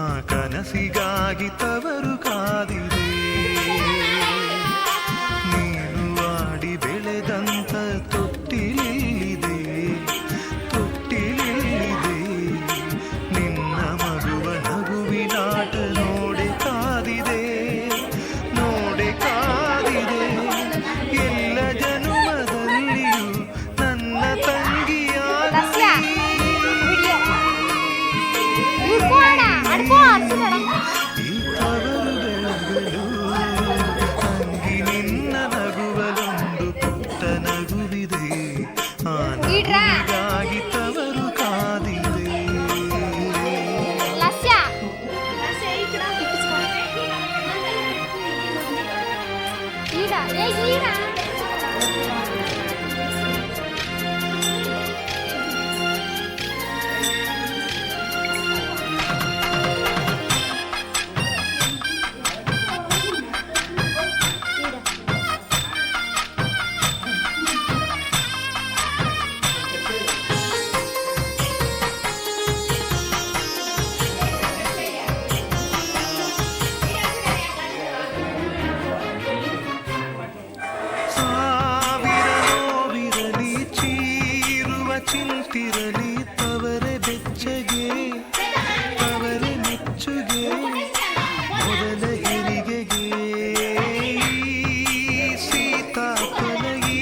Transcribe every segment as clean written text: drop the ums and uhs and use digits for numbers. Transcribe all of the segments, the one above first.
ಆ ಕನಸಿಗಾಗಿ ತವರು ಕಾದಿದೆ. ನೀನು ಆಡಿ ಬೆಳೆದಂತ ತೊಟ್ಟಿಲಿದೆ ನಿನ್ನ ಮಗುವ ನಗುವಿನಾಟ ನೋಡೆ ಕಾದಿದೆ ಎಲ್ಲ ಜನುಮದಲ್ಲಿಯೂ ನನ್ನ ತಂಗಿಯಾಗಿ ಈ ತವರು ಬೆಳಗಲು ತಂಗಿ ನಿನ್ನ ನಗುವಲೊಂದು ಪುಟ್ಟ ನಗುವಿದೆ. ಆ ನಗುವಿಗಾಗಿ ತವರು ಕಾದಿದೆ. ಚಿಂತಿರಲಿ ತವರೆ ಬೆಚ್ಚಗೆ ತವರೆ ಮೆಚ್ಚುಗೆ ಮೊದಲ ಹೆರಿಗೆಗೆ ಸೀತಾಫಲ ಈ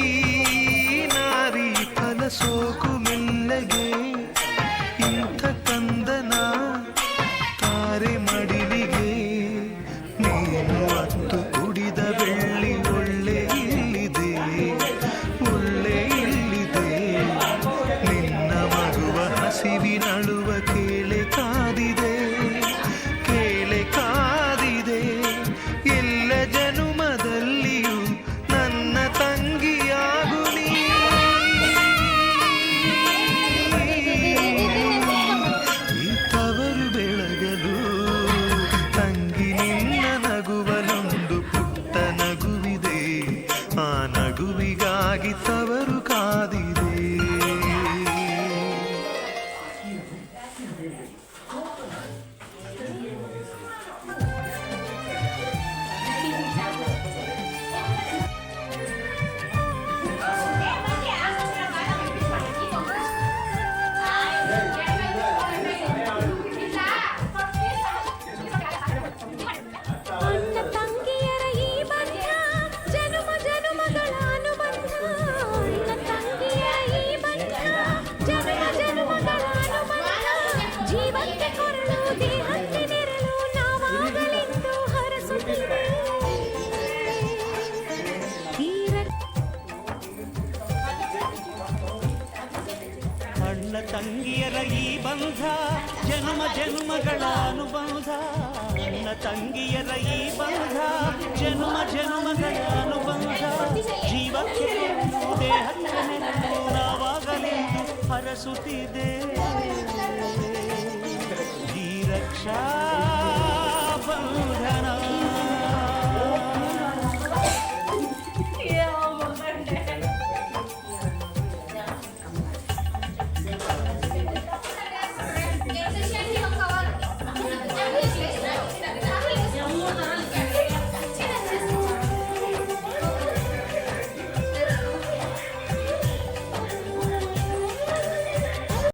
ನಾರಿ ಫಲ ಸೋಕು ಮೆಲ್ಲಗೆ ಇಂಥ ಕಂದನ ತಾರೆ ಮಡಿಲಿಗೆ ನೀನು ಅತ್ತು ಕುಡಿದ ಬೆಳ್ಳಿ ಒಳ್ಳೆ ಇಲ್ಲಿದೆ ಹಸಿವಿನಳುವ ಕೇಳೆ ಕಾದಿದೆ ಎಲ್ಲ ಜನುಮದಲ್ಲಿಯೂ ನನ್ನ ತಂಗಿಯಾಗು ನೀ. ಈ ತವರು ಬೆಳಗಲು ತಂಗಿ ನಿನ್ನ ನಗುವಲೊಂದು ಪುಟ್ಟ ನಗುವಿದೆ. ಆ ನಗುವಿಗಾಗಿ ತವರು ಕಾದಿದೆ. ಅಣ್ಣ ತಂಗಿಯರ ಈ ಬಂಧ ಜನ್ಮ ಜನ್ಮಗಳ ಅನುಬಂಧ. ಅಣ್ಣ ತಂಗಿಯರ ಈ ಬಂಧ ಜನ್ಮ ಜನ್ಮಗಳ ಅನುಬಂಧ. ಜೀವಕ್ಕೆ ದೇಹಕ್ಕೆ ನೆರಳು ನಾವಾಗಲೆಂದು ಹರಸುತ್ತಿದೆ. ಈ ರಕ್ಷಾ ಬಂಧನ